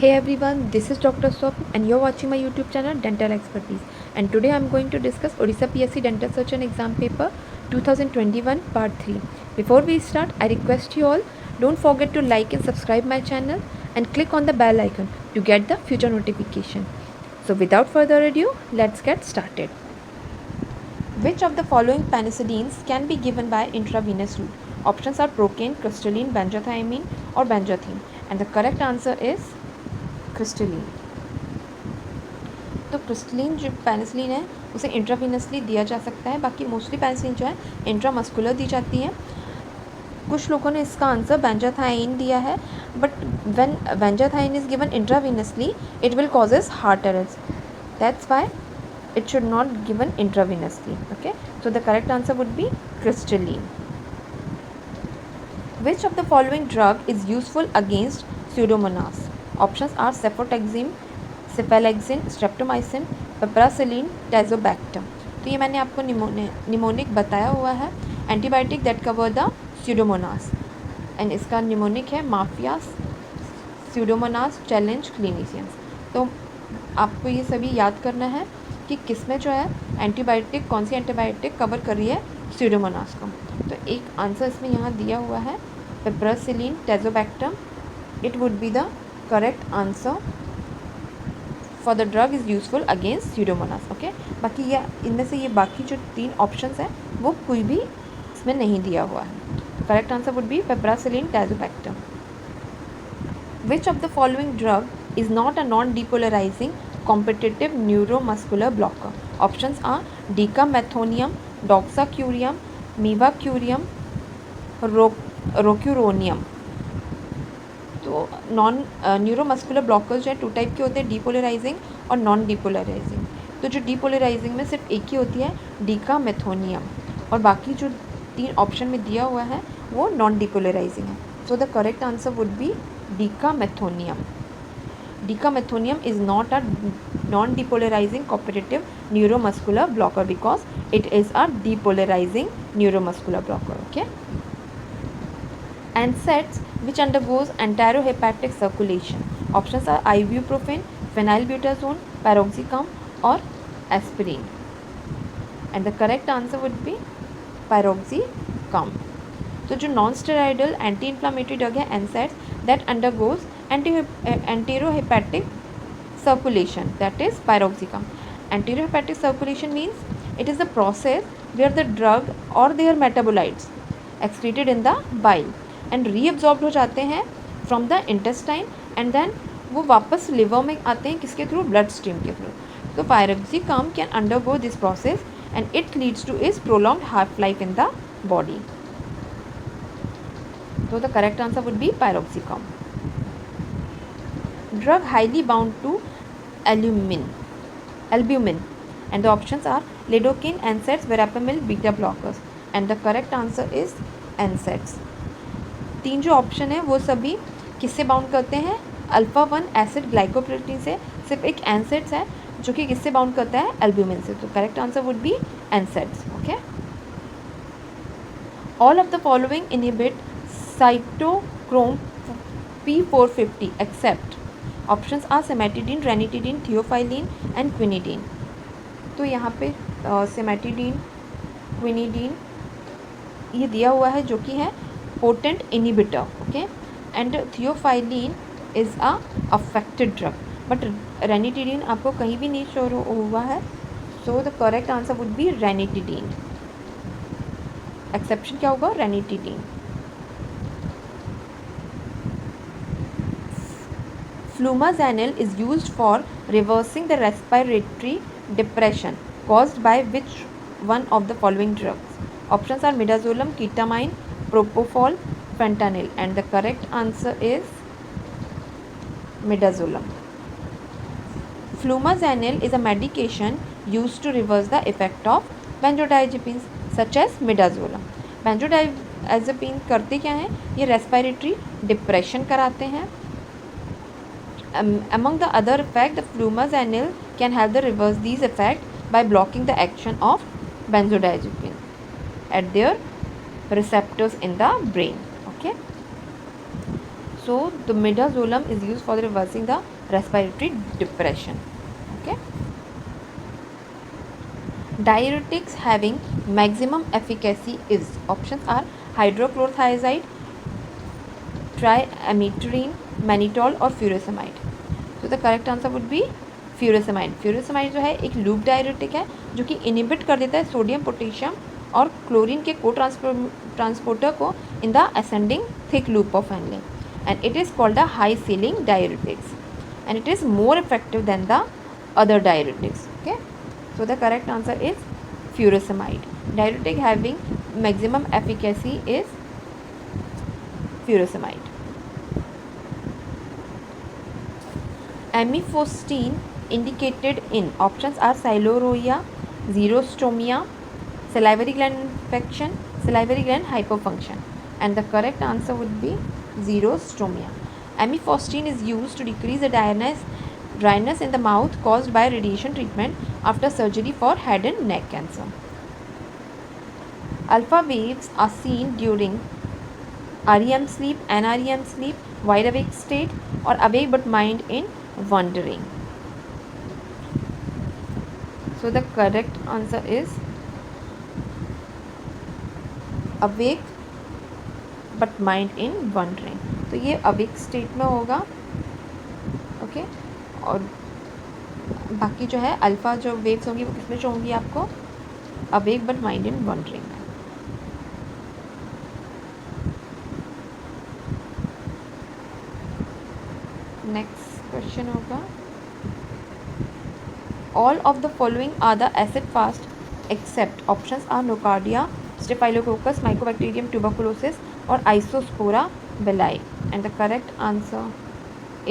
Hey everyone, this is Dr. Swap and you're watching my YouTube channel Dental Expertise. And today I'm going to discuss Odisha PSC Dental Surgeon Exam Paper 2021 Part 3. Before we start, I request you all don't forget to like and subscribe my channel and click on the bell icon to get the future notification. So without further ado, let's get started. Which of the following penicillins can be given by intravenous route? Options are procaine, crystalline, benzothioamine or benzothine. And the correct answer is crystalline. तो crystalline जो penicillin है उसे intravenously दिया जा सकता है. बाकी mostly penicillin जो है इंट्रामस्कुलर दी जाती है. कुछ लोगों ने इसका आंसर बेंजाथाइन दिया है, but when benzathine is given intravenously it will causes heart arrest. That's why it should not given intravenously. Okay, so the correct answer would be crystalline. Which of the following drug is useful against pseudomonas? Options are cefotaxime, cephalaxin, streptomycin, piperacillin, tazobactam. तो ये मैंने आपको mnemonic बताया हुआ है. Antibiotic that cover the Pseudomonas and इसका mnemonic है mafia Pseudomonas challenge clinicians. तो आपको ये सभी याद करना है कि किसमें जो है एंटीबायोटिक, कौन सी एंटीबायोटिक कवर कर रही है स्यूडोमोनास को. तो एक आंसर इसमें यहाँ दिया हुआ है piperacillin tazobactam. It would be the correct answer for the drug is useful against pseudomonas. Okay, बाकी ये इनमें से ये बाकी जो 3 ऑप्शंस हैं वो कोई भी इसमें नहीं दिया हुआ है. Correct answer would be piperacillin tazobactam. Which of the following drug is not a non-depolarizing competitive neuromuscular blocker. Options are decamethonium, doxacurium, mivacurium, rocuronium. तो नॉन न्यूरोमस्कुलर ब्लॉकर्स जो है 2 टाइप के होते हैं, डीपोलराइजिंग और नॉन डीपोलराइजिंग. तो जो depolarising में सिर्फ एक ही होती है डीकामेथोनियम, और बाकी जो 3 ऑप्शन में दिया हुआ है वो नॉन डीपोलराइजिंग है. So the correct answer would be decamethonium. Decamethonium is not a non-depolarizing competitive neuromuscular blocker because it is a depolarizing neuromuscular blocker. Okay. NSAIDs which undergoes enterohepatic circulation. Options are ibuprofen, phenylbutazone, paroxycam or aspirin. And the correct answer would be paroxycam. तो जो non steroidal anti inflammatory drug है NSAIDs that undergoes enterohepatic circulation, that is pyroxicam. Enterohepatic circulation means it is the process where the drug or their metabolites excreted in the bile and reabsorbed हो जाते हैं from the intestine and then वो वापस liver में आते हैं किसके through, blood stream के थ्रू. तो pyroxicam can undergo this process and it leads to its prolonged half life in the body. So the correct answer would be pyroxicam. Drug highly bound to albumin, and the options are lidocaine, NSAIDs, verapamil, beta blockers, and the correct answer is NSAIDs. 3 जो option है वो सभी किससे bound करते हैं, alpha 1 acid glycoprotein से. सिर्फ एक NSAIDs है जो कि किससे बाउंड करता है, एल्ब्यूमिन से. तो correct answer would be NSAIDs. Okay. All of the following inhibit cytochrome P450 except. Options are cimetidine, ranitidine, theophylline and quinidine. तो यहाँ पे सेमेटिडीन, क्विनिडीन ये दिया हुआ है जो कि है potent inhibitor. Okay, and theophylline is a affected drug, but ranitidine आपको कहीं भी नहीं शो हुआ है. So the correct answer would B ranitidine. Exception क्या होगा, ranitidine. Flumazanil is used for reversing the respiratory depression caused by which one of the following drugs? Options are midazolam, ketamine, propofol, fentanyl, and the correct answer is midazolam. Flumazanil is a medication used to reverse the effect of benzodiazepines such as midazolam. Benzodiazepine करते क्या हैं, ये respiratory depression कराते हैं. Among the other effects, the flumazanil can help to reverse these effects by blocking the action of benzodiazepine at their receptors in the brain. Okay. So the midazolam is used for reversing the respiratory depression. Okay. Diuretics having maximum efficacy is, options are hydrochlorothiazide, triamcinolone, mannitol और furosemide. So the correct answer would be furosemide. furosemide जो है एक loop diuretic है जो कि inhibit कर देता है सोडियम, पोटेशियम और क्लोरीन के को ट्रांसपोर्टर को in the ascending thick loop of हैंडलिंग, and it is called the high ceiling diuretics, and it is more effective than the other diuretics. Okay, so the correct answer is furosemide. Diuretic having maximum efficacy is furosemide. Amifostine indicated in, options are sialorrhea, xerostomia, salivary gland infection, salivary gland hyperfunction, and the correct answer would be xerostomia. Amifostine is used to decrease the dryness in the mouth caused by radiation treatment after surgery for head and neck cancer. Alpha waves are seen during REM sleep, NREM sleep, wide awake state, or awake but mind in wandering. So the correct answer is awake but mind in wandering. तो ये awake state में होगा. Okay, और बाकी जो है alpha जो waves होंगी वो किसमें शो होंगी आपको, awake but mind in wandering में. नेक्स्ट क्वेश्चन होगा, all of the following are the acid fast except, options are nocardia, staphylococcus, mycobacterium tuberculosis और isospora belli, and the correct answer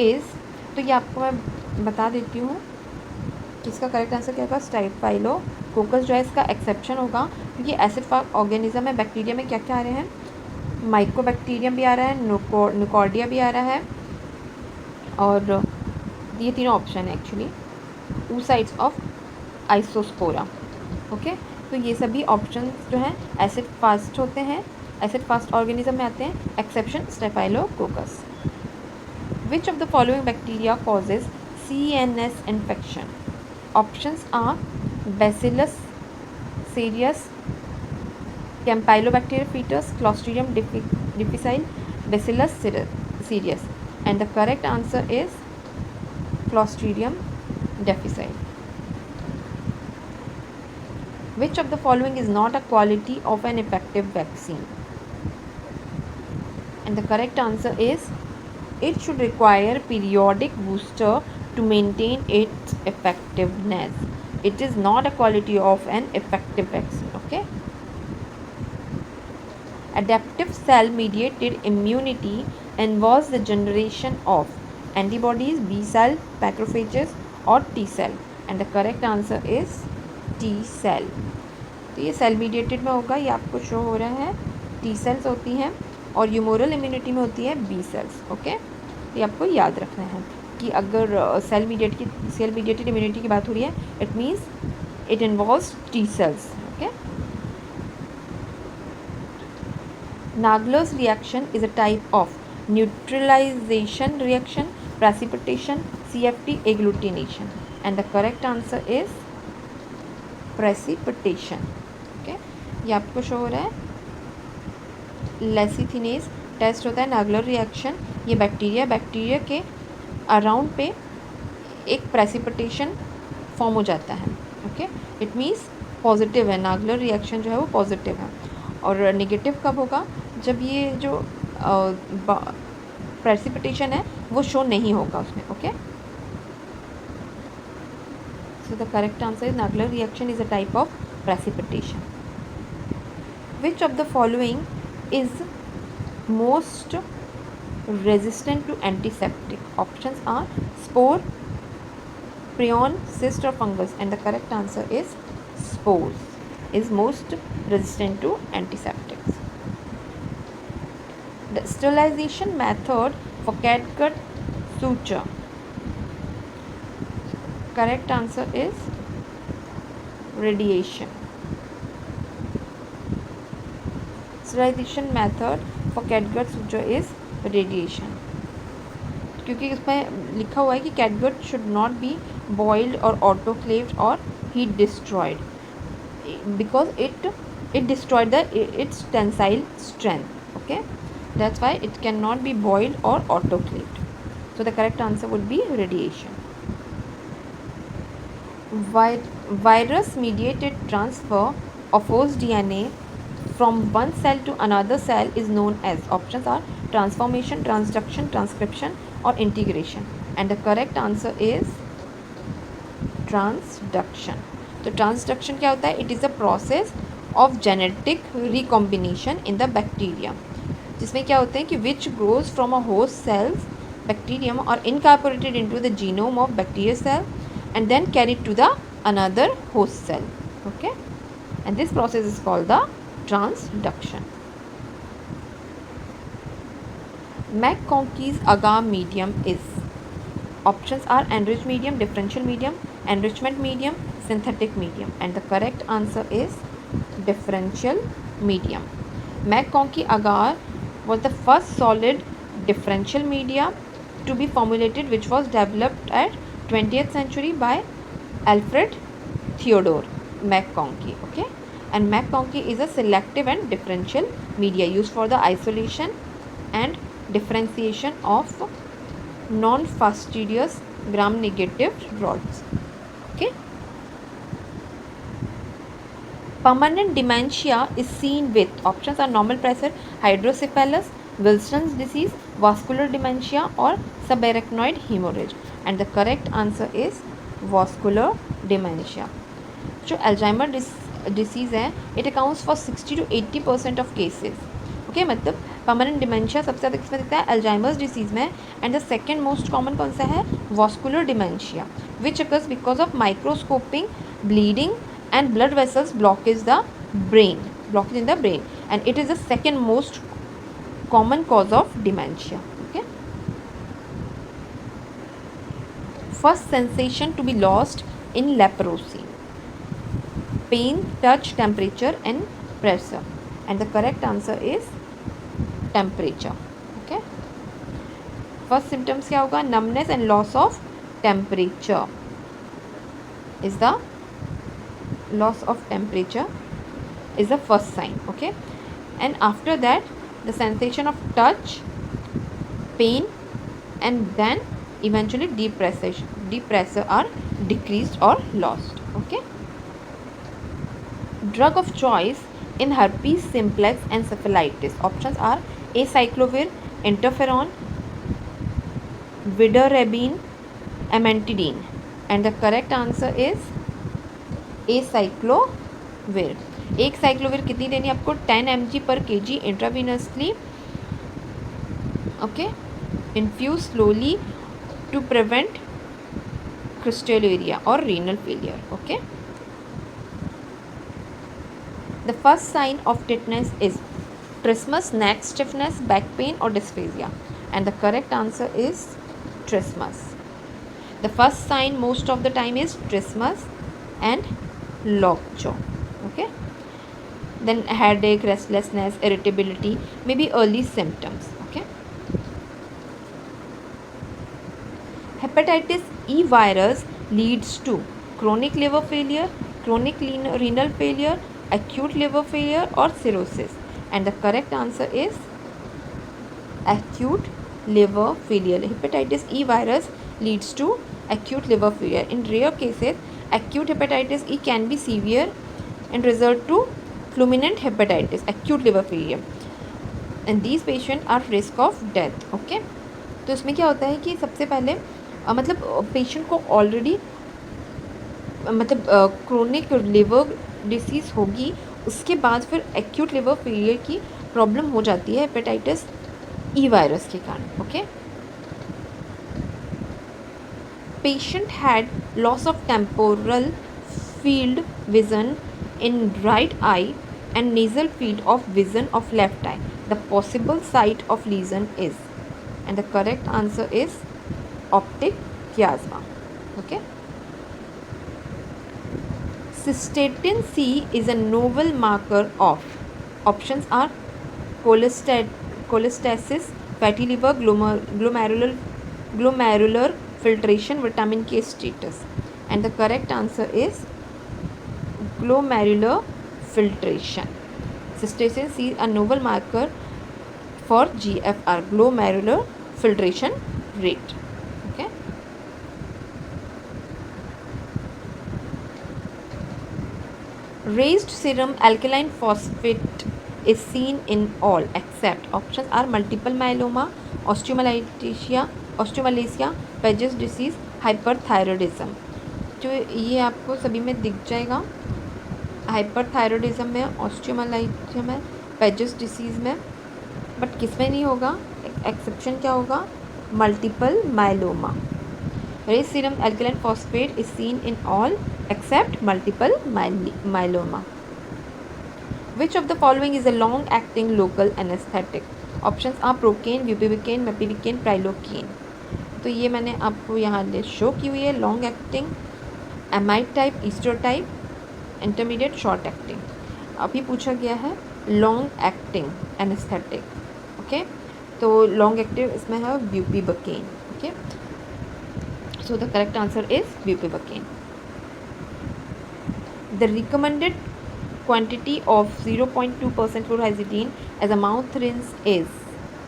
is, तो ये आपको मैं बता देती हूँ कि इसका करेक्ट आंसर क्या होगा. स्टेफाइलोकोकस जो है इसका एक्सेप्शन होगा क्योंकि एसिड फास्ट ऑर्गेनिज्म है. बैक्टीरिया में क्या क्या आ रहे हैं, माइकोबैक्टीरियम भी आ रहा है, नोकार्डिया भी आ रहा है, और ये तीनों ऑप्शन है एक्चुअली, oocytes ऑफ आइसोस्पोरा. ओके, तो ये सभी ऑप्शन जो हैं एसिड फास्ट होते हैं, एसिड फास्ट ऑर्गेनिज्म में आते हैं. Exception staphylococcus. Which of the following bacteria causes CNS infection? Options are Bacillus cereus, Campylobacter fetus, Clostridium difficile, Bacillus cereus, and the correct answer is Clostridium difficile. Which of the following is not a quality of an effective vaccine? And the correct answer is, it should require periodic booster to maintain its effectiveness. It is not a quality of an effective vaccine. Okay. Adaptive cell mediated immunity involves the generation of antibodies, B cell, macrophages और T cell, and the correct answer is T cell. तो ये cell mediated में होगा, ये आपको show हो रहा है. टी सेल्स होती हैं और ह्यूमोरल इम्यूनिटी में होती है बी सेल्स. ओके, ये आपको याद रखना है कि अगर सेल मीडिएटेड इम्यूनिटी की बात हो रही है, it means it involves T cells. Okay. Naegler's reaction is a type of neutralization reaction, precipitation, CFT, agglutination, and the correct answer is precipitation. Okay, ये आपको शो हो रहा है. लेसिथिनेज टेस्ट होता है नागलर रिएक्शन. ये बैक्टीरिया के अराउंड पे एक प्रेसिपिटेशन फॉर्म हो जाता है. ओके, इट मीन्स पॉजिटिव है. नागलर रिएक्शन जो है वो पॉजिटिव है. और नेगेटिव कब होगा, जब ये जो प्रेसिपिटेशन है वो शो नहीं होगा उसमें. Okay, so the correct answer is Nagler reaction is a type of precipitation. Which of the following is most resistant to antiseptic? Options are spore, prion, cyst or fungus, and the correct answer is spores is most resistant to antiseptics. The sterilization method for catgut suture. Correct answer is radiation. Sterilization method for catgut suture is radiation. क्योंकि इसमें लिखा हुआ है कि catgut should not be boiled और autoclaved और heat destroyed because it destroyed its tensile strength. Okay, that's why it cannot be boiled or autoclaved. So the correct answer would be radiation. Virus mediated transfer of host DNA from one cell to another cell is known as, options are transformation, transduction, transcription or integration, and the correct answer is transduction. तो transduction क्या होता है? It is a process of genetic recombination in the bacteria, जिसमें क्या होते हैं कि which grows from a host cells bacterium और incorporated into the genome of bacteria cell and then carried to the another host cell. Okay, and this process is called the transduction. McConkey's agar medium is, options are enriched medium, differential medium, enrichment medium, synthetic medium, and the correct answer is differential medium. McConkey agar was the first solid differential media to be formulated, which was developed at 20th century by Alfred Theodore McConkey. Okay, and McConkey is a selective and differential media used for the isolation and differentiation of non-fastidious gram-negative rods. Okay, permanent dementia is seen with, options are normal pressure, hydrocephalus, Wilson's disease, vascular dementia or subarachnoid hemorrhage, and the correct answer is vascular dementia. जो Alzheimer disease है, it accounts for 60 to 80% of cases. Okay, मतलब permanent dementia सबसे ज़्यादा किसमें दिखता है? Alzheimer's disease में. And the second most common कौन सा है? Vascular dementia, which occurs because of microscoping, bleeding and blood vessels blockage in the brain, and it is the second most common cause of dementia. Okay, first sensation to be lost in leprosy: pain, touch, temperature and pressure, and the correct answer is temperature. Okay, first symptoms क्या होगा? numbness and loss of temperature is the loss of temperature is the first sign. Okay, and after that the sensation of touch, pain, and then eventually deep pressure are decreased or lost. Okay, drug of choice in herpes simplex and syphilitis, options are acyclovir, interferon, vidarabine, amantadine, and the correct answer is acyclovir. एक साइक्लोविर कितनी देनी है आपको? 10 mg per kg intravenously. Okay, infuse slowly to prevent crystalluria और renal failure. Okay, the first sign of tetanus is trismus, neck stiffness, back pain or dysphagia, and the correct answer is trismus. The first sign most of the time is trismus and lockjaw. Okay, then headache, restlessness, irritability may be early symptoms. Okay, hepatitis E virus leads to chronic liver failure, chronic renal failure, acute liver failure or cirrhosis, and the correct answer is acute liver failure. Hepatitis E virus leads to acute liver failure. In rare cases, acute hepatitis E can be severe and result to fulminant hepatitis, acute liver failure, and these patients are risk of death. Okay, तो इसमें क्या होता है कि सबसे पहले मतलब patient को ऑलरेडी मतलब क्रोनिक लिवर डिसीज़ होगी, उसके बाद फिर एक्यूट लिवर फेलियर की प्रॉब्लम हो जाती है हेपेटाइटिस ई वायरस के कारण. Okay, patient had loss of temporal field vision in right eye and nasal field of vision of left eye. The possible site of lesion is, and the correct answer is optic chiasma. Okay, cystatin C is a novel marker of, options are cholestasis, fatty liver, glomerular glomerular filtration, vitamin K status, and the correct answer is glomerular filtration. Cystatin C, a novel marker for GFR, glomerular filtration rate. Okay. Raised serum alkaline phosphate is seen in all except options are multiple myeloma, osteomalacia, Paget's disease, hyperthyroidism. तो ये आपको सभी में दिख जाएगा, hyperthyroidism में, ऑस्टियोमालाइसिया में, pages disease में, बट किस में नहीं होगा, एक्सेप्शन क्या होगा, multiple myeloma. Raised serum alkaline phosphate is seen in all except multiple myeloma. Which of the following is a long-acting local anesthetic? Options are procaine, bupivacaine, mepivacaine, prilocaine. तो ये मैंने आपको यहाँ लिस्ट शो की हुई है. Long acting, amide type, ester type, intermediate, short acting. अभी पूछा गया है लॉन्ग एक्टिंग एनेस्थेटिक. ओके, तो लॉन्ग एक्टिव इसमें है bupivacaine. Okay, so the correct answer is bupivacaine. The recommended quantity of 0.2% fluorhexidine as a mouth rinse is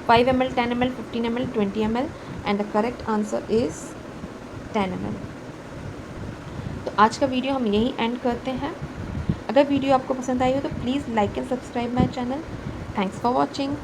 5 ml, 10 ml, 15 ml, 20 ml, and the correct answer is 10 ml. तो आज का video हम यहीं and करते हैं. अगर वीडियो आपको पसंद आई हो तो please like and subscribe my channel. Thanks for watching.